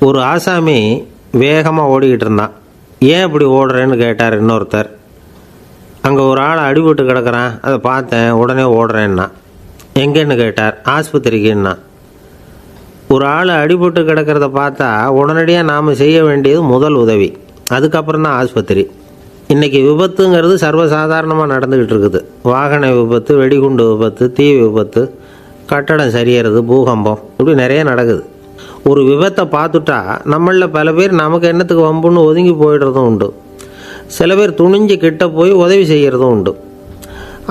ஒரு ஆசாமி வேகமாக ஓடிக்கிட்டு இருந்தான். ஏன் இப்படி ஓடுறேன்னு கேட்டார் இன்னொருத்தர். அங்கே ஒரு ஆள் அடிபட்டு கிடக்கிறான், அதை பார்த்தேன், உடனே ஓடுறேன்னா. எங்கேன்னு கேட்டார். ஆஸ்பத்திரிக்குன்னா. ஒரு ஆள் அடிபட்டு கிடக்கிறத பார்த்தா உடனடியாக நாம் செய்ய வேண்டியது முதல் உதவி, அதுக்கப்புறம் தான் ஆஸ்பத்திரி. இன்றைக்கி விபத்துங்கிறது சர்வசாதாரணமாக நடந்துக்கிட்டு இருக்குது. வாகன விபத்து, வெடிகுண்டு விபத்து, தீ விபத்து, கட்டடம் சரியறது, பூகம்பம், இப்படி நிறைய நடக்குது. ஒரு விபத்தை பார்த்துட்டா நம்மளில் பல பேர் நமக்கு என்னத்துக்கு வம்புன்னு ஒதுங்கி போயிடுறதும் உண்டு. சில பேர் துணிஞ்சு கிட்ட போய் உதவி செய்கிறதும் உண்டு.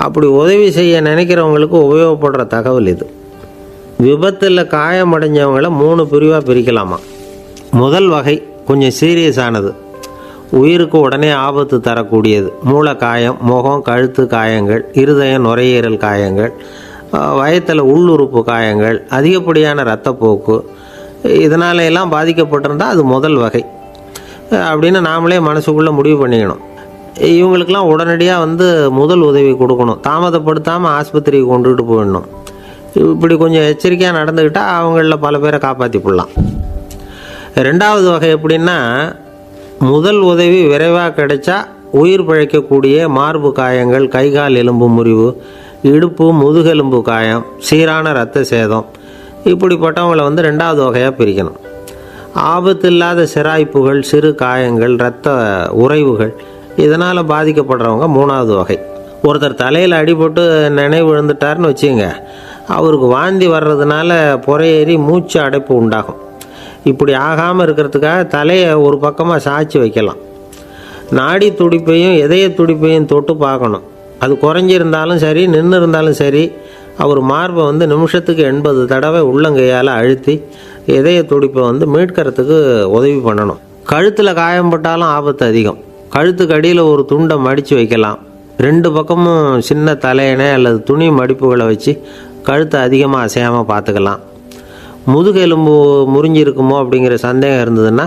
அப்படி உதவி செய்ய நினைக்கிறவங்களுக்கு உபயோகப்படுற தகவல் இது. விபத்தில் காயமடைஞ்சவங்களை 3 பிரிவாக பிரிக்கலாமா. முதல் வகை கொஞ்சம் சீரியஸானது, உயிருக்கு உடனே ஆபத்து தரக்கூடியது. மூளை காயம், முகம், கழுத்து காயங்கள், இருதயம், நுரையீரல் காயங்கள், வயத்தில் உள்ளுறுப்பு காயங்கள், அதிகப்படியான இரத்தப்போக்கு, இதனால எல்லாம் பாதிக்கப்பட்டிருந்தால் அது முதல் வகை அப்படின்னு நாமளே மனசுக்குள்ளே முடிவு பண்ணிக்கணும். இவங்களுக்கெல்லாம் உடனடியாக முதல் உதவி கொடுக்கணும். தாமதப்படுத்தாமல் ஆஸ்பத்திரிக்கு கொண்டுகிட்டு போயிடணும். இப்படி கொஞ்சம் எச்சரிக்கையாக நடந்துக்கிட்டால் அவங்களில் பல பேரை காப்பாற்றி போடலாம். ரெண்டாவது வகை எப்படின்னா, முதல் உதவி விரைவாக கிடைச்சா உயிர் பிழைக்கக்கூடிய மார்பு காயங்கள், கைகால் எலும்பு முறிவு, இடுப்பு முதுகெலும்பு காயம், சீரான இரத்த சேதம், இப்படிப்பட்டவங்களை ரெண்டாவது வகையாக பிரிக்கணும். ஆபத்து இல்லாத சிராய்ப்புகள், சிறு காயங்கள், இரத்த உறைவுகள், இதனால் பாதிக்கப்படுறவங்க மூணாவது வகை. ஒருத்தர் தலையில் அடிபட்டு நினைவு விழுந்துட்டார்னு வச்சுங்க, அவருக்கு வாந்தி வர்றதுனால புறையேறி மூச்சு அடைப்பு உண்டாகும். இப்படி ஆகாமல் இருக்கிறதுக்காக தலையை ஒரு பக்கமாக சாய்ச்சி வைக்கலாம். நாடி துடிப்பையும் இதய துடிப்பையும் தொட்டு பார்க்கணும். அது குறைஞ்சிருந்தாலும் சரி, நின்று இருந்தாலும் சரி, அவர் மார்பை நிமிஷத்துக்கு 80 தடவை உள்ளங்கையால் அழுத்தி இதய துடிப்பை மீட்கிறதுக்கு உதவி பண்ணணும். கழுத்தில் காயம்பட்டாலும் ஆபத்து அதிகம். கழுத்துக்கு அடியில் ஒரு துண்டை மடித்து வைக்கலாம். 2 பக்கமும் சின்ன தலையணை அல்லது துணி மடிப்புகளை வச்சு கழுத்தை அதிகமாக அசையாமல் பார்த்துக்கலாம். முதுகெலும்பு முறிஞ்சிருக்குமோ அப்படிங்கிற சந்தேகம் இருந்ததுன்னா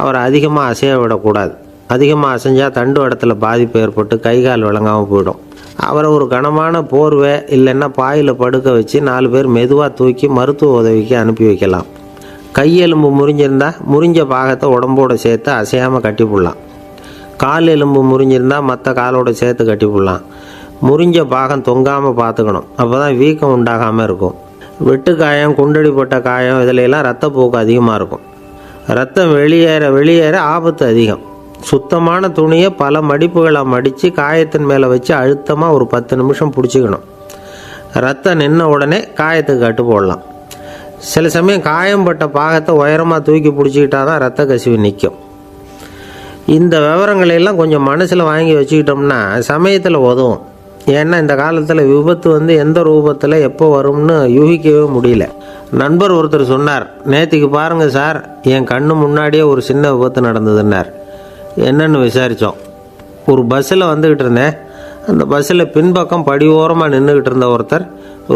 அவரை அதிகமாக அசைய விடக்கூடாது. அதிகமாக அசைஞ்சால் தண்டு இடத்துல பாதிப்பு ஏற்பட்டு கைகால் விளங்காமல் போயிடும். அவரை ஒரு கனமான போர்வை இல்லைன்னா பாயில் படுக்க வச்சு 4 பேர் மெதுவாக தூக்கி மருத்துவ உதவிக்கு அனுப்பி வைக்கலாம். கையெலும்பு முறிஞ்சிருந்தால் முறிஞ்ச பாகத்தை உடம்போடு சேர்த்து அசையாமல் கட்டி போடலாம். கால் எலும்பு முறிஞ்சிருந்தால் மற்ற காலோடு சேர்த்து கட்டி போடலாம். முறிஞ்ச பாகம் தொங்காமல் பார்த்துக்கணும், அப்போ தான் வீக்கம் உண்டாகாமல் இருக்கும். வெட்டு காயம், குண்டடிப்பட்ட காயம், இதிலெல்லாம் இரத்தப்போக்கு அதிகமாக இருக்கும். ரத்தம் வெளியேற ஆபத்து அதிகம். சுத்தமான துணியை பல மடிப்புகளை மடித்து காயத்தின் மேலே வச்சு அழுத்தமாக ஒரு 10 நிமிஷம் பிடிச்சிக்கணும். ரத்தம் நின்ன உடனே காயத்துக்கு கட்டு போடலாம். சில சமயம் காயம்பட்ட பாகத்தை உயரமாக தூக்கி பிடிச்சிக்கிட்டா தான் ரத்த கசிவு நிற்கும். இந்த விவரங்களையெல்லாம் கொஞ்சம் மனசில் வாங்கி வச்சுக்கிட்டோம்னா சமயத்தில் உதவும். ஏன்னா இந்த காலத்தில் விபத்து எந்த ரூபத்தில் எப்போ வரும்னு யூகிக்கவே முடியல. நண்பர் ஒருத்தர் சொன்னார், நேற்றுக்கு பாருங்கள் சார், என் கண்ணு முன்னாடியே ஒரு சின்ன விபத்து நடந்ததுன்னார். என்னென்னு விசாரித்தோம். ஒரு பஸ்ஸில் வந்துக்கிட்டு இருந்தேன். அந்த பஸ்ஸில் பின்பக்கம் படி ஓரமாக நின்றுக்கிட்டு இருந்த ஒருத்தர்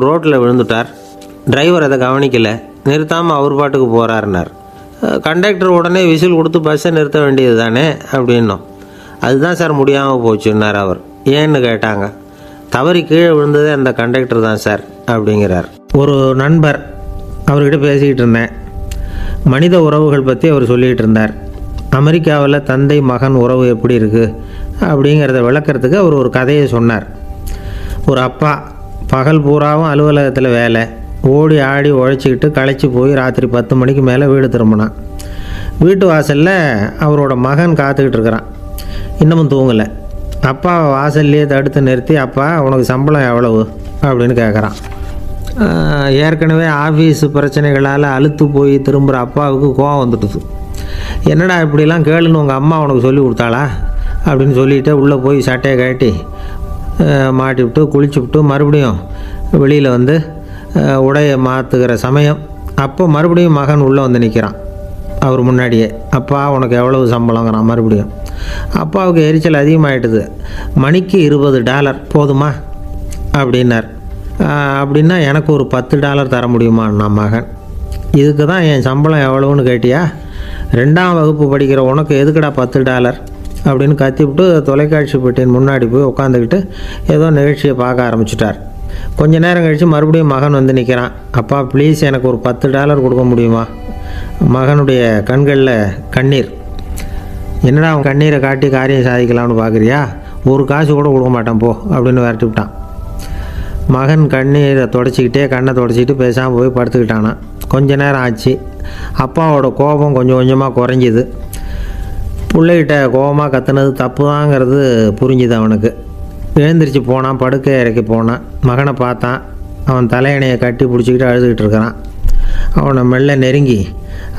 ரோட்டில் விழுந்துட்டார். டிரைவர் அதை கவனிக்கலை, நிறுத்தாமல் அவர் பாட்டுக்கு போகிறாருனார். கண்டக்டர் உடனே விசில் கொடுத்து பஸ்ஸை நிறுத்த வேண்டியது தானே அப்படின்னோம். அதுதான் சார் முடியாமல் போச்சுன்னார் அவர். ஏன்னு கேட்டாங்க. தவறி கீழே விழுந்ததே அந்த கண்டக்டர் தான் சார் அப்படிங்கிறார். ஒரு நண்பர், அவர்கிட்ட பேசிக்கிட்டு இருந்தேன். மனித உறவுகள் பற்றி அவர் சொல்லிகிட்டு இருந்தார். அமெரிக்காவில் தந்தை மகன் உறவு எப்படி இருக்குது அப்படிங்கிறத விளக்கிறதுக்கு அவர் ஒரு கதையை சொன்னார். ஒரு அப்பா பகல் பூராவும் அலுவலகத்தில் வேலை, ஓடி ஆடி உழைச்சிக்கிட்டு களைச்சி போய் ராத்திரி 10 மணிக்கு மேலே வீடு திரும்பினான். வீட்டு வாசலில் அவரோட மகன் காத்துக்கிட்டு இருக்கிறான். இன்னமும் தூங்கலை. அப்பா வாசல்லையே தடுத்து நிறுத்தி, அப்பா உனக்கு சம்பளம் எவ்வளவு அப்படின்னு கேட்குறான். ஏற்கனவே ஆஃபீஸு பிரச்சனைகளால் அழுத்து போய் திரும்புகிற அப்பாவுக்கு கோவம் வந்துடுது. என்னடா இப்படிலாம் கேளுன்னு உங்கள் அம்மா உனக்கு சொல்லி கொடுத்தாளா அப்படின்னு சொல்லிவிட்டு உள்ளே போய் சட்டையை கட்டி மாட்டி விட்டு குளிச்சு விட்டு மறுபடியும் வெளியில் உடையை மாற்றுகிற சமயம் அப்போ மறுபடியும் மகன் உள்ளே நிற்கிறான் அவர் முன்னாடியே. அப்பா உனக்கு எவ்வளவு சம்பளங்கிறான் மறுபடியும். அப்பாவுக்கு எரிச்சல் அதிகமாகிட்டுது. மணிக்கு $20 போதுமா அப்படின்னார். அப்படின்னா எனக்கு ஒரு $10 தர முடியுமா நான் மகன்? இதுக்கு தான் என் சம்பளம் எவ்வளவுன்னு கேட்டியா? 2ஆம் வகுப்பு படிக்கிற உனக்கு எதுக்குடா $10 அப்படின்னு கத்திவிட்டு தொலைக்காட்சி பெட்டியின் முன்னாடி போய் உட்காந்துக்கிட்டு ஏதோ நிகழ்ச்சியை பார்க்க ஆரம்பிச்சிட்டார். கொஞ்ச நேரம் கழித்து மறுபடியும் மகன் வந்து நிற்கிறான். அப்பா ப்ளீஸ் எனக்கு ஒரு $10 கொடுக்க முடியுமா? மகனுடைய கண்களில் கண்ணீர். என்னடா அவன் கண்ணீரை காட்டி காரியம் சாதிக்கலாம்னு பார்க்குறியா? ஒரு காசு கூட கொடுக்க மாட்டான் போ அப்படின்னு விரட்டி விட்டான். மகன் கண்ணீரை தொடச்சிக்கிட்டே கண்ணை தொடச்சிக்கிட்டு பேசாமல் போய் படுத்துக்கிட்டானான். கொஞ்ச நேரம் ஆச்சு. அப்பாவோட கோபம் கொஞ்சம் கொஞ்சமாக குறைஞ்சிது. பிள்ளைகிட்ட கோபமாக கத்துனது தப்பு தாங்கிறது புரிஞ்சுது அவனுக்கு. எழுந்திரிச்சு போனான், படுக்கை இறக்கி போனான். மகனை பார்த்தான். அவன் தலையணையை கட்டி பிடிச்சிக்கிட்டு அழுதுகிட்டு இருக்கிறான். அவனை மெல்ல நெருங்கி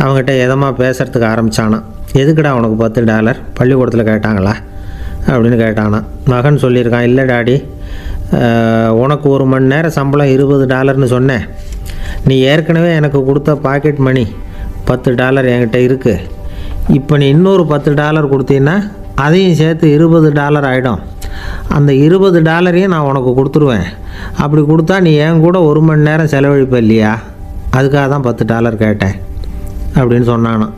அவங்ககிட்ட எதமாக பேசுகிறதுக்கு ஆரம்பித்தானான். எதுக்குடா உனக்கு $10 பள்ளிக்கூடத்தில் கேட்டாங்களா அப்படின்னு கேட்டானான். மகன் சொல்லியிருக்கான், இல்லை டாடி, உனக்கு 1 மணி நேரம் சம்பளம் $20ன்னு சொன்னேன். நீ ஏற்கனவே எனக்கு கொடுத்த பாக்கெட் மணி $10 என்கிட்ட இருக்குது. இப்போ நீ இன்னொரு $10 கொடுத்தீங்கன்னா அதையும் சேர்த்து $20 ஆகிடும். அந்த $20 நான் உனக்கு கொடுத்துருவேன். அப்படி கொடுத்தா நீ என் கூட 1 மணி நேரம் செலவழிப்ப இல்லையா? அதுக்காக தான் $10 கேட்டேன் அப்படின்னு சொன்னானான்.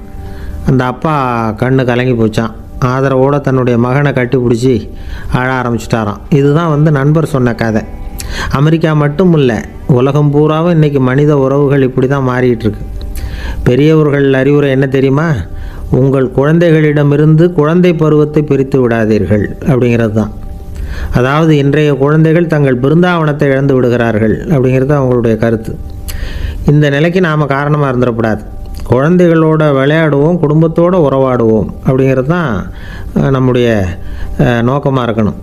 அந்த அப்பா கண்ணு கலங்கி போச்சான். ஆதரவோடு தன்னுடைய மகனை கட்டி பிடிச்சி அழ ஆரம்பிச்சிட்டாராம். இதுதான் நண்பர் சொன்ன கதை. அமெரிக்கா மட்டும் இல்லை, உலகம் பூராவும் இன்றைக்கி மனித உறவுகள் இப்படி தான் மாறிட்டுருக்கு. பெரியவர்கள் அறிவுரை என்ன தெரியுமா? உங்கள் குழந்தைகளிடமிருந்து குழந்தை பருவத்தை பிரித்து விடாதீர்கள் அப்படிங்கிறது தான். அதாவது இன்றைய குழந்தைகள் தங்கள் பிருந்தாவனத்தை இழந்து விடுகிறார்கள் அப்படிங்கிறது அவங்களுடைய கருத்து. இந்த நிலைக்கு நாம் காரணமாக இருந்துடக்கூடாது. குழந்தைகளோட விளையாடுவோம், குடும்பத்தோடு உறவாடுவோம் அப்படிங்கிறது தான் நம்முடைய நோக்கமாக இருக்கணும்.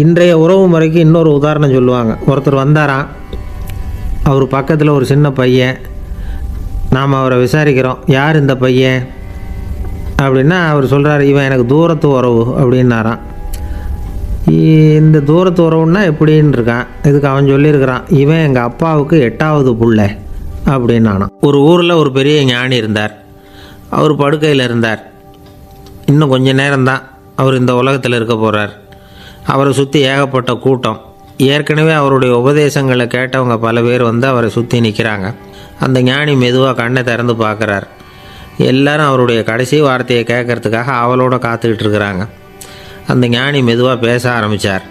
இன்றைய உறவு முறைக்கு இன்னொரு உதாரணம் சொல்லுவாங்க. ஒருத்தர் வந்தாராம், அவர் பக்கத்தில் ஒரு சின்ன பையன். நாம் அவரை விசாரிக்கிறோம், யார் இந்த பையன் அப்படின்னா அவர் சொல்கிறார், இவன் எனக்கு தூரத்து உறவு அப்படின்னாராம். இந்த தூரத்து உறவுன்னா எப்படின்னு இருக்கான். இதுக்கு அவன் சொல்லியிருக்கிறான், இவன் எங்கள் அப்பாவுக்கு 8வது புள்ள அப்படின்னானான். ஒரு ஊரில் ஒரு பெரிய ஞானி இருந்தார். அவர் படுக்கையில் இருந்தார். இன்னும் கொஞ்ச நேரம்தான் அவர் இந்த உலகத்தில் இருக்க போகிறார். அவரை சுற்றி ஏகப்பட்ட கூட்டம். ஏற்கனவே அவருடைய உபதேசங்களை கேட்டவங்க பல பேர் அவரை சுற்றி நிற்கிறாங்க. அந்த ஞானி மெதுவாக கண்ணை திறந்து பார்க்குறார். எல்லாரும் அவருடைய கடைசி வார்த்தையை கேட்கறதுக்காக அவளோட காத்துக்கிட்டு இருக்கிறாங்க. அந்த ஞானி மெதுவாக பேச ஆரம்பித்தார்.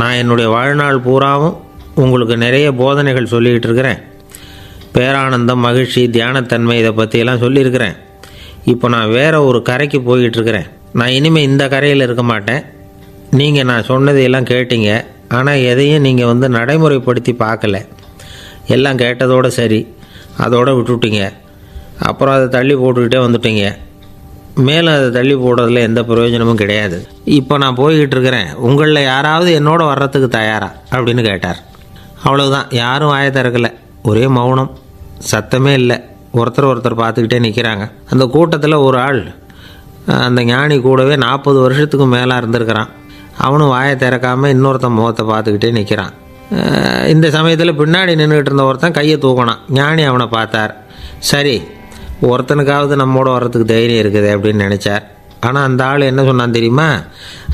நான் என்னுடைய வாழ்நாள் பூராவும் உங்களுக்கு நிறைய போதனைகள் சொல்லிக்கிட்டு இருக்கிறேன். பேரானந்தம், மகிழ்ச்சி, தியானத்தன்மை இதை பற்றியெல்லாம் சொல்லியிருக்கிறேன். இப்போ நான் வேறு ஒரு கரைக்கு போய்கிட்டுருக்கிறேன். நான் இனிமேல் இந்த கரையில் இருக்க மாட்டேன். நீங்கள் நான் சொன்னதையெல்லாம் கேட்டீங்க, ஆனால் எதையும் நீங்கள் நடைமுறைப்படுத்தி பார்க்கல. எல்லாம் கேட்டதோடு சரி, அதோடு விட்டுவிட்டீங்க. அப்புறம் அதை தள்ளி போட்டுக்கிட்டே வந்துட்டீங்க. மேலும் அதை தள்ளி போடுறதுல எந்த பிரயோஜனமும் கிடையாது. இப்போ நான் போய்கிட்டு இருக்கிறேன். உங்களில் யாராவது என்னோட வர்றதுக்கு தயாரா அப்படின்னு கேட்டார். அவ்வளவுதான். யாரும் வாயை திறக்கலை. ஒரே மௌனம், சத்தமே இல்லை. ஒருத்தர் பார்த்துக்கிட்டே நிற்கிறாங்க. அந்த கூட்டத்தில் ஒரு ஆள் அந்த ஞானி கூடவே 40 வருஷத்துக்கு மேலே இருந்திருக்கிறான். அவனும் வாயை திறக்காமல் இன்னொருத்தன் முகத்தை பார்த்துக்கிட்டே நிற்கிறான். இந்த சமயத்தில் பின்னாடி நின்றுக்கிட்டு இருந்த ஒருத்தன் கையை தூக்கினான். ஞானி அவனை பார்த்தார். சரி, ஒருத்தனுக்காவது நம்மோட வர்றதுக்கு தைரியம் இருக்குது அப்படின்னு நினச்சார். ஆனால் அந்த ஆள் என்ன சொன்னான் தெரியுமா?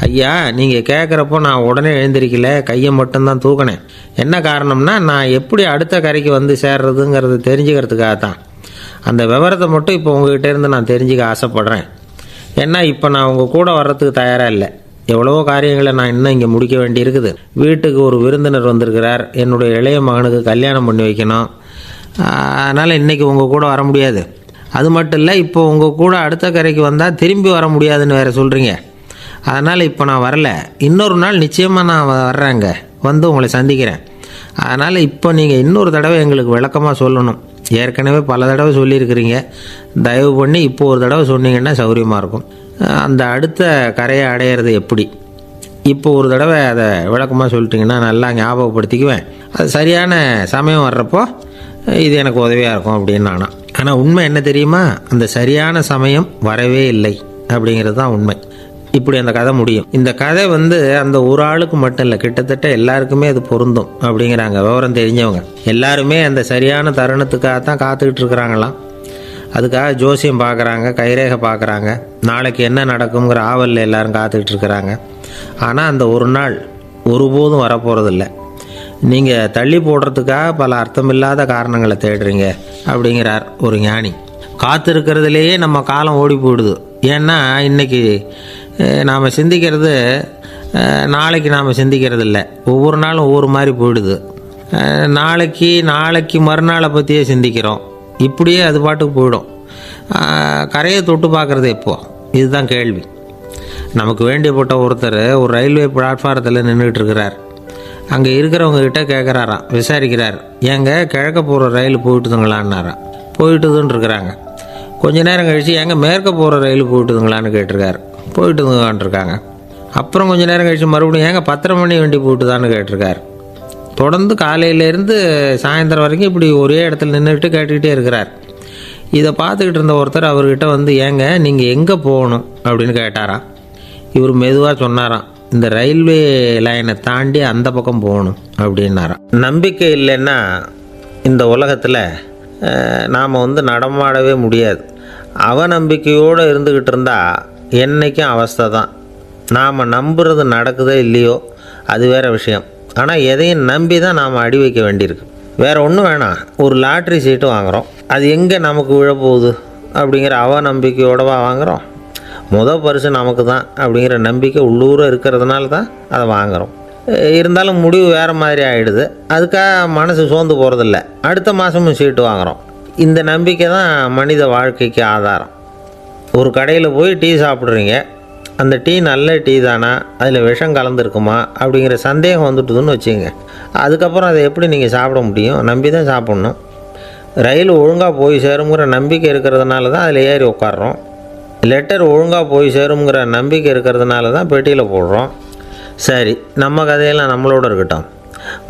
ஐயா, நீங்கள் கேட்குறப்போ நான் உடனே எழுந்திருக்கல, கையை மட்டும்தான் தூக்கினேன். என்ன காரணம்னா, நான் எப்படி அடுத்த கரைக்கு சேர்றதுங்கிறது தெரிஞ்சுக்கிறதுக்காக தான். அந்த விவரத்தை மட்டும் இப்போ உங்ககிட்ட இருந்து நான் தெரிஞ்சுக்க ஆசைப்பட்றேன். ஏன்னா இப்போ நான் உங்கள் கூட வர்றதுக்கு தயாராக இல்லை. எவ்வளவோ காரியங்களை நான் இன்னும் இங்கே முடிக்க வேண்டி இருக்குது. வீட்டுக்கு ஒரு விருந்தினர் வந்திருக்கிறார். என்னுடைய இளைய மகனுக்கு கல்யாணம் பண்ணி வைக்கணும். அதனால் இன்றைக்கி உங்கள் கூட வர முடியாது. அது மட்டும் இல்லை, இப்போ உங்கள் கூட அடுத்த கரைக்கு வந்தால் திரும்பி வர முடியாதுன்னு வேறு சொல்கிறீங்க. அதனால் இப்போ நான் வரல. இன்னொரு நாள் நிச்சயமாக நான் வர்றேங்க, உங்களை சந்திக்கிறேன். அதனால் இப்போ நீங்கள் இன்னொரு தடவை எங்களுக்கு விளக்கமாக சொல்லணும். ஏற்கனவே பல தடவை சொல்லியிருக்கிறீங்க. தயவு பண்ணி இப்போ ஒரு தடவை சொன்னீங்கன்னா சௌகரியமாக இருக்கும். அந்த அடுத்த கரையை அடையிறது எப்படி? இப்போ ஒரு தடவை அதை விளக்கமாக சொல்லிட்டிங்கன்னா நல்லா ஞாபகப்படுத்திக்குவேன். அது சரியான சமயம் வர்றப்போ இது எனக்கு உதவியாக இருக்கும் அப்படின்னு நானும். ஆனால் உண்மை என்ன தெரியுமா? அந்த சரியான சமயம் வரவே இல்லை அப்படிங்கிறது தான் உண்மை. இப்படி அந்த கதை முடியும். இந்த கதை அந்த ஒரு ஆளுக்கு மட்டும் இல்லை, கிட்டத்தட்ட எல்லாருக்குமே அது பொருந்தும் அப்படிங்கிறாங்க விவரம் தெரிஞ்சவங்க. எல்லாருமே அந்த சரியான தருணத்துக்காக தான் காத்துக்கிட்டு இருக்கிறாங்களாம். அதுக்காக ஜோசியம் பார்க்குறாங்க, கைரேகை பார்க்குறாங்க. நாளைக்கு என்ன நடக்குங்கிற ஆவலில் எல்லாரும் காத்துக்கிட்டு இருக்கிறாங்க. ஆனால் அந்த ஒரு நாள் ஒருபோதும் வரப்போகிறதில்ல. நீங்கள் தள்ளி போடுறதுக்காக பல அர்த்தமில்லாத காரணங்களை தேடுறீங்க அப்படிங்கிறார் ஒரு ஞானி. காத்திருக்கிறதுலேயே நம்ம காலம் ஓடி போயிடுது. ஏன்னா இன்றைக்கி நாம் சிந்திக்கிறது நாளைக்கு நாம் சிந்திக்கிறதில்ல. ஒவ்வொரு நாளும் ஒவ்வொரு மாதிரி போயிடுது. நாளைக்கு மறுநாளை பற்றியே சிந்திக்கிறோம். இப்படியே அது பாட்டுக்கு போயிடும். கரையை தொட்டு பார்க்குறது எப்போ? இதுதான் கேள்வி. நமக்கு வேண்டியப்பட்ட ஒருத்தர் ஒரு ரயில்வே பிளாட்ஃபாரத்தில் நின்றுட்டு இருக்கிறார். அங்கே இருக்கிறவங்கக்கிட்ட கேட்குறாராம், விசாரிக்கிறார். ஏங்க கிழக்க போகிற ரயில் போயிட்டுதுங்களான்னாராம். போயிட்டுதுன்னு இருக்கிறாங்க. கொஞ்ச நேரம் கழித்து ஏங்க மேற்க போகிற ரயில் போயிட்டுதுங்களான்னு கேட்டிருக்காரு. போயிட்டுதுங்களான்ருக்காங்க. அப்புறம் கொஞ்சம் நேரம் கழித்து மறுபடியும் ஏங்க 10:30 மணி வண்டி போட்டுதான்னு கேட்டிருக்காரு. தொடர்ந்து காலையிலேருந்து சாயந்தரம் வரைக்கும் இப்படி ஒரே இடத்துல நின்றுட்டு கேட்டுக்கிட்டே இருக்கிறார். இதை பார்த்துக்கிட்டு இருந்த ஒருத்தர் அவர்கிட்ட வந்து, ஏங்க நீங்கள் எங்கே போகணும் அப்படின்னு கேட்டாராம். இவர் மெதுவாக சொன்னாராம், இந்த ரயில்வே லைனை தாண்டி அந்த பக்கம் போகணும் அப்படின்னாராம். நம்பிக்கை இல்லைன்னா இந்த உலகத்தில் நாம் வந்து நடமாடவே முடியாது. அவநம்பிக்கையோடு இருந்துக்கிட்டு இருந்தால் என்றைக்கும் அவஸ்தை தான். நாம் நம்புறது நடக்குதோ இல்லையோ அது வேறு விஷயம். ஆனால் எதையும் நம்பி தான் நாம் அடி வைக்க வேண்டியிருக்கு. வேறு ஒன்றும் வேணாம். ஒரு லாட்ரி சீட்டு வாங்குகிறோம். அது எங்கே நமக்கு விழப்போகுது அப்படிங்கிற அவநம்பிக்கையோடவா வாங்குகிறோம்? பரிசு நமக்கு தான் அப்படிங்கிற நம்பிக்கை உள்ளூர இருக்கிறதுனால தான் அதை வாங்குகிறோம். இருந்தாலும் முடிவு வேறு மாதிரி ஆகிடுது. அதுக்காக மனசு சோர்ந்து போகிறதில்ல. அடுத்த மாதமும் சீட்டு வாங்குகிறோம். இந்த நம்பிக்கை தான் மனித வாழ்க்கைக்கு ஆதாரம். ஒரு கடையில் போய் டீ சாப்பிட்றீங்க. அந்த டீ நல்ல டீ தானா, அதில் விஷம் கலந்துருக்குமா அப்படிங்கிற சந்தேகம் வந்துட்டுதுன்னு வச்சுங்க. அதுக்கப்புறம் அதை எப்படி நீங்கள் சாப்பிட முடியும்? நம்பி தான் சாப்பிட்ணும். ரயில் ஒழுங்காக போய் சேருங்கிற நம்பிக்கை இருக்கிறதுனால தான் அதில் ஏறி உட்காடுறோம். லெட்டர் ஒழுங்காக போய் சேருங்கிற நம்பிக்கை இருக்கிறதுனால தான் பெட்டியில் போடுறோம். சரி, நம்ம கதையெல்லாம் நம்மளோட இருக்கட்டும்.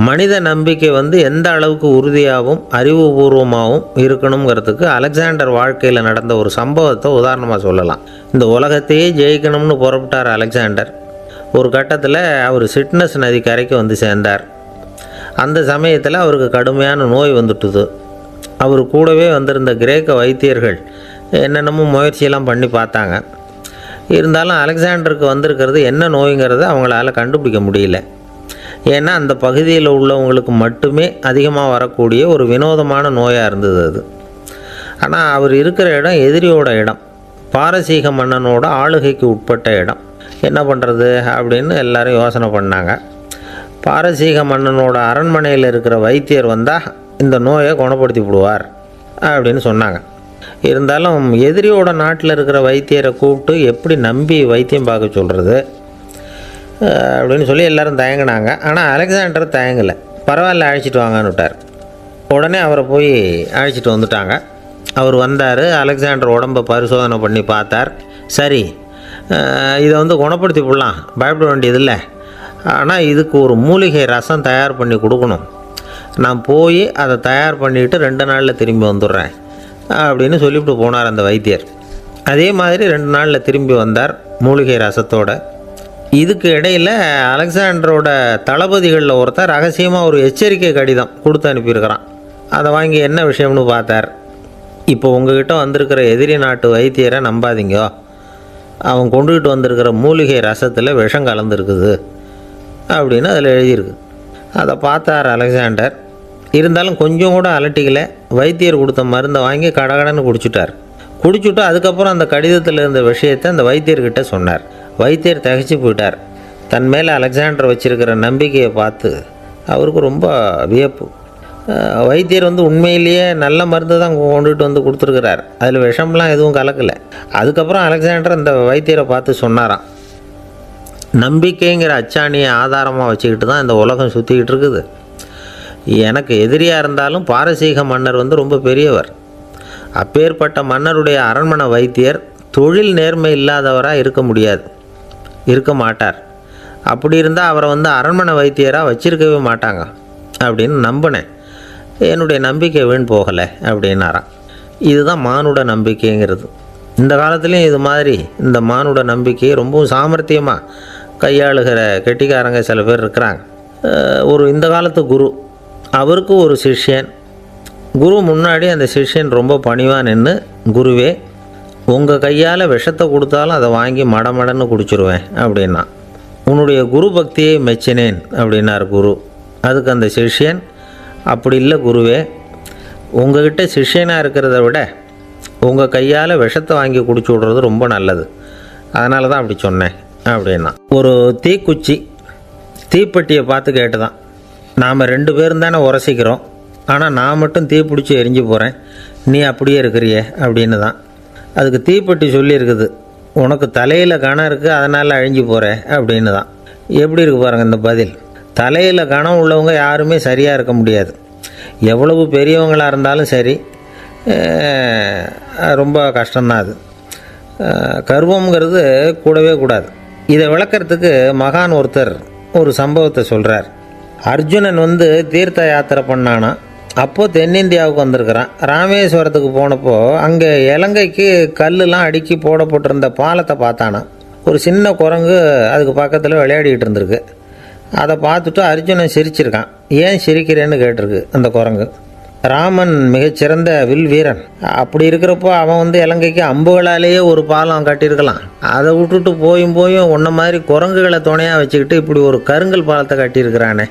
மனித நம்பிக்கை வந்து எந்த அளவுக்கு உறுதியாகவும் அறிவுபூர்வமாகவும் இருக்கணுங்கிறதுக்கு அலெக்சாண்டர் வாழ்க்கையில் நடந்த ஒரு சம்பவத்தை உதாரணமாக சொல்லலாம். இந்த உலகத்தையே ஜெயிக்கணும்னு புறப்பட்டார் அலெக்சாண்டர். ஒரு கட்டத்தில் அவர் சிட்னஸ் நதி கரைக்கு வந்து சேர்ந்தார். அந்த சமயத்தில் அவருக்கு கடுமையான நோய் வந்துட்டுது. அவர் கூடவே வந்திருந்த கிரேக்க வைத்தியர்கள் என்னென்னமோ முயற்சியெல்லாம் பண்ணி பார்த்தாங்க. இருந்தாலும் அலெக்சாண்டருக்கு வந்திருக்கிறது என்ன நோய்ங்கிறத அவங்களால கண்டுபிடிக்க முடியல. ஏன்னா அந்த பகுதியில் உள்ளவங்களுக்கு மட்டுமே அதிகமாக வரக்கூடிய ஒரு வினோதமான நோயாக இருந்தது அது. ஆனால் அவர் இருக்கிற இடம் எதிரியோட இடம், பாரசீக மன்னனோட ஆளுகைக்கு உட்பட்ட இடம். என்ன பண்ணுறது அப்படின்னு எல்லாரும் யோசனை பண்ணாங்க. பாரசீக மன்னனோட அரண்மனையில் இருக்கிற வைத்தியர் வந்தால் இந்த நோயை குணப்படுத்தி விடுவார் அப்படின்னு சொன்னாங்க. இருந்தாலும் எதிரியோட நாட்டில் இருக்கிற வைத்தியரை கூப்பிட்டு எப்படி நம்பி வைத்தியம் பார்க்க சொல்கிறது அப்படின்னு சொல்லி எல்லோரும் தயங்கினாங்க. ஆனால் அலெக்சாண்டர் தயங்கலை. பரவாயில்ல, அழைச்சிட்டு வாங்கன்னு விட்டார். உடனே அவரை போய் அழைச்சிட்டு வந்துட்டாங்க. அவர் வந்தார். அலெக்சாண்டர் உடம்பை பரிசோதனை பண்ணி பார்த்தார். சரி, இதை வந்து குணப்படுத்தி விடலாம், பயப்பட வேண்டியதில்லை. ஆனால் இதுக்கு ஒரு மூலிகை ரசம் தயார் பண்ணி கொடுக்கணும். நான் போய் அதை தயார் பண்ணிவிட்டு 2 நாளில் திரும்பி வந்துடுறேன் அப்படின்னு சொல்லிவிட்டு போனார் அந்த வைத்தியர். அதே மாதிரி 2 நாளில் திரும்பி வந்தார் மூலிகை ரசத்தோடு. இதுக்கு இடையில் அலெக்சாண்டரோட தளபதிகளில் ஒருத்தர் ரகசியமாக ஒரு எச்சரிக்கை கடிதம் கொடுத்து அனுப்பியிருக்கிறான். அதை வாங்கி என்ன விஷயம்னு பார்த்தார். இப்போ உங்ககிட்ட வந்திருக்கிற எதிரி நாட்டு வைத்தியரை நம்பாதீங்க. அவன் கொண்டுகிட்டு வந்திருக்கிற மூலிகை ரசத்தில் விஷம் கலந்துருக்குது அப்படின்னு அதில் எழுதியிருக்கு. அதை பார்த்தார் அலெக்சாண்டர். இருந்தாலும் கொஞ்சம் கூட அலட்டிக்கலை. வைத்தியர் கொடுத்த மருந்தை வாங்கி கடகடன்னு குடிச்சுட்டு அதுக்கப்புறம் அந்த கடிதத்தில் இருந்த விஷயத்தை அந்த வைத்தியர்கிட்ட சொன்னார். வைத்தியர் தகைச்சு போயிட்டார். தன் மேலே அலெக்சாண்டர் வச்சுருக்கிற நம்பிக்கையை பார்த்து அவருக்கு ரொம்ப வியப்பு. வைத்தியர் வந்து உண்மையிலேயே நல்ல மருந்து தான் கொண்டுகிட்டு வந்து கொடுத்துருக்கிறார். அதில் விஷம்லாம் எதுவும் கலக்கலை. அதுக்கப்புறம் அலெக்சாண்டர் அந்த வைத்தியரை பார்த்து சொன்னாராம், நம்பிக்கைங்கிற அச்சாணியை ஆதாரமாக வச்சுக்கிட்டு தான் இந்த உலகம் சுற்றிக்கிட்டு இருக்குது. எனக்கு எதிரியாக இருந்தாலும் பாரசீக மன்னர் வந்து ரொம்ப பெரியவர். அப்பேற்பட்ட மன்னருடைய அரண்மனை வைத்தியர் தொழில் நேர்மை இல்லாதவராக இருக்க மாட்டார். அப்படி இருந்தால் அவரை வந்து அரண்மனை வைத்தியராக வச்சிருக்கவே மாட்டாங்க அப்படின்னு நம்பினேன். என்னுடைய நம்பிக்கை வீண் போகலை அப்படின்னாராம். இதுதான் மானுட நம்பிக்கைங்கிறது. இந்த காலத்துலேயும் இது மாதிரி இந்த மானுட நம்பிக்கையை ரொம்பவும் சாமர்த்தியமாக கையாளுகிற கெட்டிக்காரங்க சில பேர் இருக்கிறாங்க. இந்த காலத்து குரு, அவருக்கு ஒரு சிஷ்யன். குரு முன்னாடி அந்த சிஷ்யன் ரொம்ப பணிவாக நின்று, குருவே, உங்கள் கையால் விஷத்தை கொடுத்தாலும் அதை வாங்கி மடமடன்னு குடிச்சிருவேன் அப்படின்னா. உன்னுடைய குரு பக்தியை மெச்சினேன் அப்படின்னார் குரு. அதுக்கு அந்த சிஷ்யன், அப்படி இல்லை குருவே, உங்கள்கிட்ட சிஷ்யனாக இருக்கிறத விட உங்கள் கையால் விஷத்தை வாங்கி குடிச்சு விட்றது ரொம்ப நல்லது, அதனால தான் அப்படி சொன்னேன் அப்படின்னா. ஒரு தீக்குச்சி தீப்பெட்டியை பார்த்து கேட்டுதான், நாம் 2 பேரும் தானே உரசிக்கிறோம், ஆனால் நான் மட்டும் தீ பிடிச்சி எரிஞ்சு போகிறேன், நீ அப்படியே இருக்கிறியே அப்படின்னு தான். அதுக்கு தீப்பெட்டி சொல்லியிருக்குது, உனக்கு தலையில் கணம் இருக்குது அதனால் அழிஞ்சு போகிற அப்படின்னு தான். எப்படி இருக்கு பாருங்கள் இந்த பதில். தலையில் கணம் உள்ளவங்க யாருமே சரியாக இருக்க முடியாது. எவ்வளவு பெரியவங்களாக இருந்தாலும் சரி, ரொம்ப கஷ்டம்தான் அது. கர்வம்ங்கிறது கூடவே கூடாது. இதை விளக்கிறதுக்கு மகான் ஒருத்தர் ஒரு சம்பவத்தை சொல்கிறார். அர்ஜுனன் தீர்த்த யாத்திரை பண்ணானா. அப்போது தென்னிந்தியாவுக்கு வந்திருக்கிறான். ராமேஸ்வரத்துக்கு போனப்போ அங்கே இலங்கைக்கு கல்லுலாம் அடுக்கி போடப்பட்டிருந்த பாலத்தை பார்த்தானா. ஒரு சின்ன குரங்கு அதுக்கு பக்கத்தில் விளையாடிக்கிட்டு இருந்திருக்கு. அதை பார்த்துட்டு அர்ஜுனன் சிரிச்சிருக்கான். ஏன் சிரிக்கிறேன்னு கேட்டிருக்கு அந்த குரங்கு. ராமன் மிகச்சிறந்த வில் வீரன். அப்படி இருக்கிறப்போ அவன் இலங்கைக்கு அம்புகளாலேயே ஒரு பாலம் கட்டியிருக்கலாம். அதை விட்டுட்டு போயும் உன்ன மாதிரி குரங்குகளை துணையாக வச்சுக்கிட்டு இப்படி ஒரு கருங்கல் பாலத்தை கட்டியிருக்கிறானே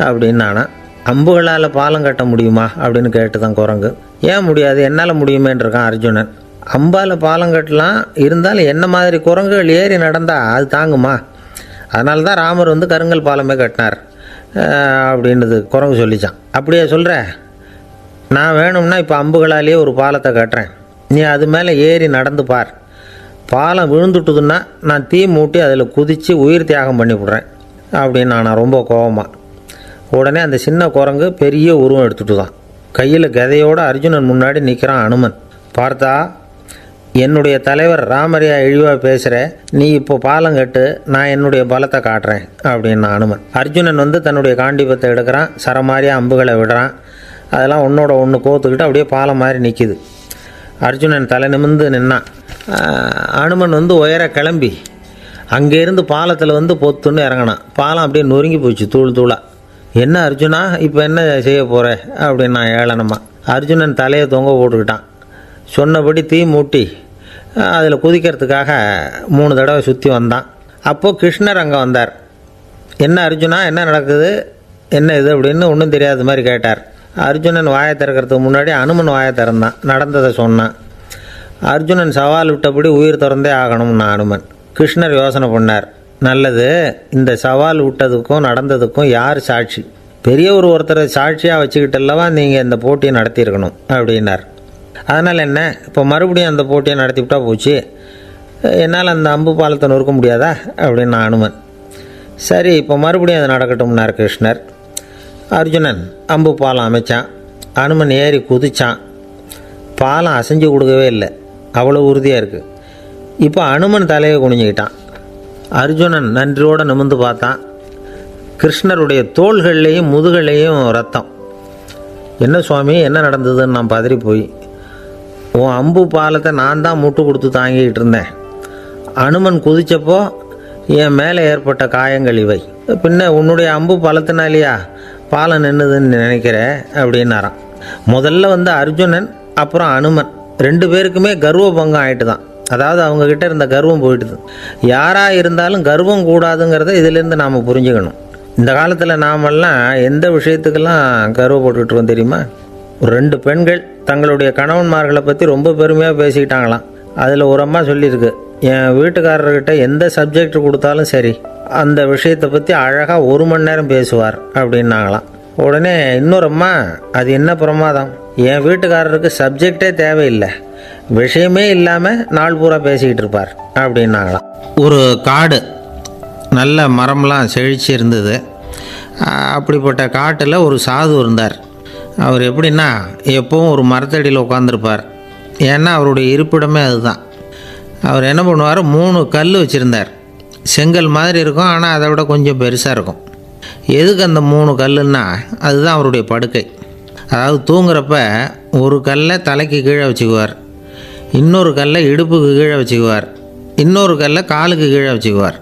அப்படின்னு நானா. அம்புகளால் பாலம் கட்ட முடியுமா அப்படின்னு கேட்டுதான் குரங்கு. ஏன் முடியாது, என்னால் முடியுமேன்னு இருக்கான் அர்ஜுனன். அம்பால் பாலம் கட்டலாம், இருந்தாலும் என்ன மாதிரி குரங்குகள் ஏறி நடந்தால் அது தாங்குமா? அதனால தான் ராமர் கருங்கல் பாலமே கட்டினார் அப்படின்றது குரங்கு சொல்லிச்சான். அப்படியே சொல்கிற, நான் வேணும்னா இப்போ அம்புகளாலேயே ஒரு பாலத்தை கட்டுறேன், நீ அது மேலே ஏறி நடந்து பார். பாலம் விழுந்துட்டுதுன்னா நான் தீ மூட்டி அதில் குதித்து உயிர் தியாகம் பண்ணிவிடுறேன் அப்படின்னு நான் ரொம்ப கோபமாக. உடனே அந்த சின்ன குரங்கு பெரிய உருவம் எடுத்துட்டு தான் கையில் கதையோடு அர்ஜுனன் முன்னாடி நிற்கிறான் அனுமன். பார்த்தா, என்னுடைய தலைவர் ராமரையா இழிவாக பேசுகிற, நீ இப்போ பாலம் கட்டு, நான் என்னுடைய பலத்தை காட்டுறேன் அப்படின்னு அனுமன். அர்ஜுனன் தன்னுடைய காண்டிபத்தை எடுக்கிறான், சரமாரியாக அம்புகளை விடுறான். அதெல்லாம் ஒன்றோட ஒன்று கோத்துக்கிட்டு அப்படியே பாலம் மாதிரி நிற்கிது. அர்ஜுனன் தலை நிமிர்ந்து நின்னான். அனுமன் உயர கிளம்பி அங்கேருந்து பாலத்தில் பொத்துன்னு இறங்கினான். பாலம் அப்படியே நொறுங்கி போச்சு தூள் தூளாக. என்ன அர்ஜுனா, இப்போ என்ன செய்ய போகிற அப்படின்னு நான் ஏளனமா. அர்ஜுனன் தலையை தொங்க போட்டுக்கிட்டான். சொன்னபடி தீ மூட்டி அதில் குதிக்கிறதுக்காக 3 தடவை சுற்றி வந்தான். அப்போது கிருஷ்ணர் அங்கே வந்தார். என்ன அர்ஜுனா, என்ன நடக்குது, என்ன இது அப்படின்னு ஒன்றும் தெரியாத மாதிரி கேட்டார். அர்ஜுனன் வாயை திறக்கிறதுக்கு முன்னாடி அனுமன் வாயை திறந்தான், நடந்ததை சொன்னான். அர்ஜுனன் சவால் விட்டபடி உயிர் திறந்தே ஆகணும்னு அனுமன். கிருஷ்ணர் யோசனை பண்ணார். நல்லது, இந்த சவால் விட்டதுக்கும் நடந்ததுக்கும் யார் சாட்சி? பெரிய ஒருத்தரை சாட்சியாக வச்சுக்கிட்டல்லவா நீங்கள் இந்த போட்டியை நடத்தியிருக்கணும் அப்படின்னார். அதனால் என்ன, இப்போ மறுபடியும் அந்த போட்டியை நடத்திவிட்டா போச்சு, என்னால் அந்த அம்பு பாலத்தை நொறுக்க முடியாதா அப்படின்னு அனுமன். சரி, இப்போ மறுபடியும் அது நடக்கட்டும்னார் கிருஷ்ணர். அர்ஜுனன் அம்பு பாலம் அமைச்சான். அனுமன் ஏறி குதிச்சான். பாலம் அசைஞ்சு கொடுக்கவே இல்லை, அவ்வளோ உறுதியாக இருக்குது. இப்போ அனுமன் தலையை குனிஞ்சிக்கிட்டான். அர்ஜுனன் நன்றியோடு நிமிர்ந்து பார்த்தான். கிருஷ்ணருடைய தோள்கள்லேயும் முதுகள்லேயும் ரத்தம். என்ன சுவாமி, என்ன நடந்ததுன்னு நான் பதறி போய், உன் அம்பு பாலத்தை நான் தான் முட்டு கொடுத்து தாங்கிக்கிட்டு இருந்தேன். அனுமன் குதித்தப்போ என் மேலே ஏற்பட்ட காயங்கள் இவை. பின்ன உன்னுடைய அம்பு பலத்தினாலேயா பாலம் நின்றுதுன்னு நினைக்கிற அப்படின்னாரான். முதல்ல அர்ஜுனன் அப்புறம் அனுமன் 2 பேருக்குமே கர்வ பங்கம் ஆகிட்டு தான். அதாவது அவங்கக்கிட்ட இருந்த கர்வம் போயிட்டுது. யாராக இருந்தாலும் கர்வம் கூடாதுங்கிறத இதிலேருந்து நாம் புரிஞ்சுக்கணும். இந்த காலத்தில் நாமெல்லாம் எந்த விஷயத்துக்கெல்லாம் கர்வப்பட்டுருக்கோம் தெரியுமா? ஒரு 2 பெண்கள் தங்களுடைய கணவன்மார்களை பற்றி ரொம்ப பெருமையாக பேசிக்கிட்டாங்களாம். அதில் ஒரு அம்மா சொல்லியிருக்கு, என் வீட்டுக்காரர்கிட்ட எந்த சப்ஜெக்ட் கொடுத்தாலும் சரி அந்த விஷயத்தை பற்றி அழகாக 1 மணி நேரம் பேசுவார் அப்படின்னாங்களாம். உடனே இன்னொரு அம்மா, அது என்ன பிரமாதம், என் வீட்டுக்காரருக்கு சப்ஜெக்டே தேவையில்லை, விஷயமே இல்லாமல் நாள் பூரா பேசிக்கிட்டு இருப்பார் அப்படின்னாங்களாம். ஒரு காடு, நல்ல மரம்லாம் செழிச்சு இருந்தது. அப்படிப்பட்ட காட்டில் ஒரு சாது இருந்தார். அவர் எப்படின்னா எப்பவும் ஒரு மரத்தடியில் உட்காந்துருப்பார். ஏன்னா அவருடைய இருப்பிடமே அதுதான். அவர் என்ன பண்ணுவார், 3 கல் வச்சுருந்தார். செங்கல் மாதிரி இருக்கும், ஆனால் அதை விட கொஞ்சம் பெருசாக இருக்கும். எதுக்கு அந்த 3 கல்லுன்னா அதுதான் அவருடைய படுக்கை. அதாவது தூங்குறப்ப ஒரு கல்லை தலைக்கு கீழே வச்சுக்குவார், இன்னொரு கல்லை இடுப்புக்கு கீழே வச்சுக்குவார், இன்னொரு கல்லை காலுக்கு கீழே வச்சுக்குவார்.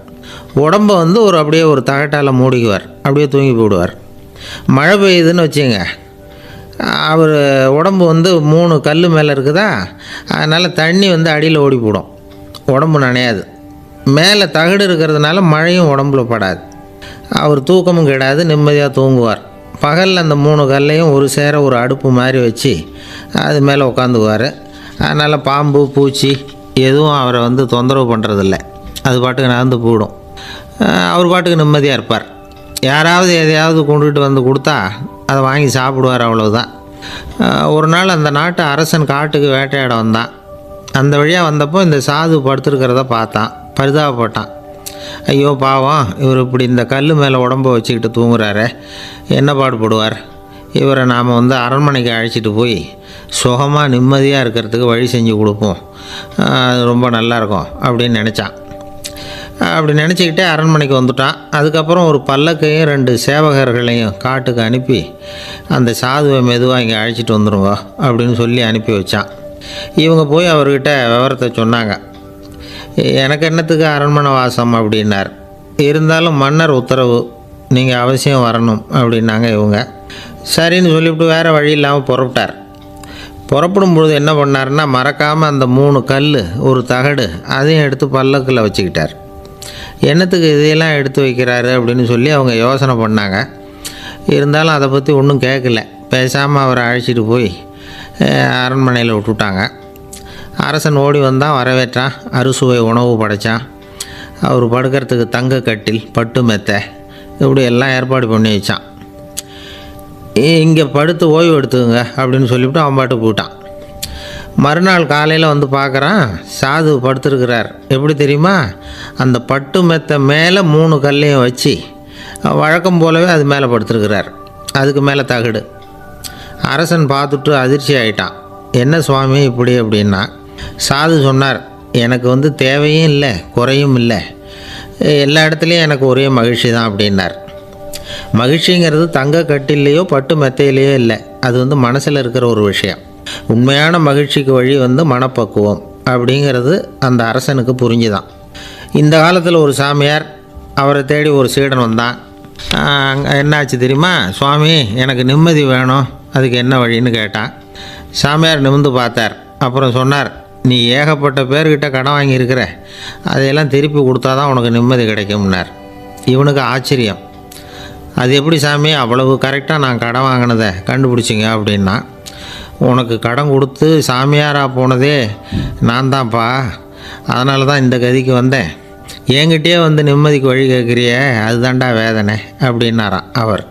உடம்பை அப்படியே ஒரு தகட்டால் மூடிக்குவார், அப்படியே தூங்கி போடுவார். மழை பெய்யுதுன்னு வச்சுங்க, அவர் உடம்பு 3 கல் மேலே இருக்குதா, அதனால் தண்ணி அடியில் ஓடி போடும், உடம்பு நனையாது. மேலே தகடு இருக்கிறதுனால மழையும் உடம்புல படாது. அவர் தூக்கமும் கிடையாது, நிம்மதியாக தூங்குவார். பகலில் அந்த 3 கல்லையும் ஒரு சேர ஒரு அடுப்பு மாதிரி வச்சு அது மேலே உட்காந்துக்குவார். அதனால் பாம்பு பூச்சி எதுவும் அவரை தொந்தரவு பண்ணுறதில்ல, அது பாட்டுக்கு நடந்து போயிடும். அவர் பாட்டுக்கு நிம்மதியாக இருப்பார். யாராவது எதையாவது கொண்டுகிட்டு வந்து கொடுத்தா அதை வாங்கி சாப்பிடுவார், அவ்வளவுதான். ஒரு நாள் அந்த நாட்டு அரசன் காட்டுக்கு வேட்டையாட வந்தான். அந்த வழியாக வந்தப்போ இந்த சாது படுத்துருக்கிறத பார்த்தான், பரிதாபப்பட்டான். ஐயோ பாவம், இவர் இப்படி இந்த கல் மேலே உடம்ப வச்சுக்கிட்டு தூங்குறாரு, என்ன பாடுபடுவார், இவரை நாம் அரண்மனைக்கு அழைச்சிட்டு போய் சுகமாக நிம்மதியாக இருக்கிறதுக்கு வழி செஞ்சு கொடுப்போம், அது ரொம்ப நல்லாயிருக்கும் அப்படின்னு நினச்சான். அப்படி நினச்சிக்கிட்டே அரண்மனைக்கு வந்துட்டான். அதுக்கப்புறம் ஒரு பல்லக்கையும் 2 சேவகர்களையும் காட்டுக்கு அனுப்பி அந்த சாதுவை மெதுவாக இங்கே அழைச்சிட்டு வந்துடுங்க அப்படின்னு சொல்லி அனுப்பி வச்சான். இவங்க போய் அவர்கிட்ட விவரத்தை சொன்னாங்க. எனக்கு என்னத்துக்கு அரண்மனை வாசம் அப்படின்னார். இருந்தாலும் மன்னர் உத்தரவு, நீங்கள் அவசியம் வரணும் அப்படின்னாங்க இவங்க. சரின்னு சொல்லிவிட்டு வேறு வழி இல்லாமல் புறப்பட்டார். புறப்படும் பொழுது என்ன பண்ணார்னா, மறக்காமல் அந்த 3 கல், ஒரு தகடு, அதையும் எடுத்து பல்லக்கில் வச்சுக்கிட்டார். என்னத்துக்கு இதையெல்லாம் எடுத்து வைக்கிறாரு அப்படின்னு சொல்லி அவங்க யோசனை பண்ணாங்க. இருந்தாலும் அதை பற்றி ஒன்றும் கேட்கல. பேசாமல் அவரை அழைச்சிட்டு போய் அரண்மனையில் விட்டுட்டாங்க. அரசன் ஓடி வந்தான், வரவேற்றான், அறுசுவை உணவு படைத்தான். அவர் படுக்கிறதுக்கு தங்க கட்டில், பட்டு மெத்தை, இப்படி எல்லாம் ஏற்பாடு பண்ணி வச்சான். இங்கே படுத்து ஓய்வு எடுத்துக்கங்க அப்படின்னு சொல்லிவிட்டு அவன் பாட்டு போயிட்டான். மறுநாள் காலையில் வந்து பார்க்குறான், சாது படுத்துருக்கிறார். எப்படி தெரியுமா, அந்த பட்டு மெத்தை மேலே 3 கல்லையும் வச்சு வழக்கம் போலவே அது மேலே படுத்துருக்கிறார். அதுக்கு மேலே தகடு. அரசன் பார்த்துட்டு அதிர்ச்சி ஆகிட்டான். என்ன சுவாமி இப்படி அப்படின்னா, சாது சொன்னார், எனக்கு தேவையும் இல்லை குறையும் இல்லை, எல்லா இடத்துலையும் எனக்கு ஒரே மகிழ்ச்சி தான் அப்படின்னார். மகிழ்ச்சிங்கிறது தங்க கட்டிலேயோ பட்டு மெத்தையிலேயோ இல்லை, அது மனசில் இருக்கிற ஒரு விஷயம். உண்மையான மகிழ்ச்சிக்கு வழி மனப்பக்குவம் அப்படிங்கிறது அந்த அரசனுக்கு புரிஞ்சுதான். இந்த காலத்தில் ஒரு சாமியார், அவரை தேடி ஒரு சீடன் வந்தான். என்னாச்சு தெரியுமா, சுவாமி எனக்கு நிம்மதி வேணும், அதுக்கு என்ன வழின்னு கேட்டான். சாமியார் நிமிர்ந்து பார்த்தார். அப்புறம் சொன்னார், நீ ஏகப்பட்ட பேர்கிட்ட கடன் வாங்கியிருக்கிற, அதையெல்லாம் திருப்பி கொடுத்தா தான் உனக்கு நிம்மதி கிடைக்கும்னார். இவனுக்கு ஆச்சரியம். அது எப்படி சாமி, அவ்வளவு கரெக்டாக நான் கடன் வாங்கினதை கண்டுபிடிச்சிங்க அப்படின்னா, உனக்கு கடன் கொடுத்து சாமியாராக போனதே நான் தான்ப்பா, அதனால தான் இந்த கதிக்கு வந்தேன். என்கிட்டயே நிம்மதிக்கு வழி கேட்குறியே, அதுதான்டா வேதனை அப்படின்னாராம் அவர்.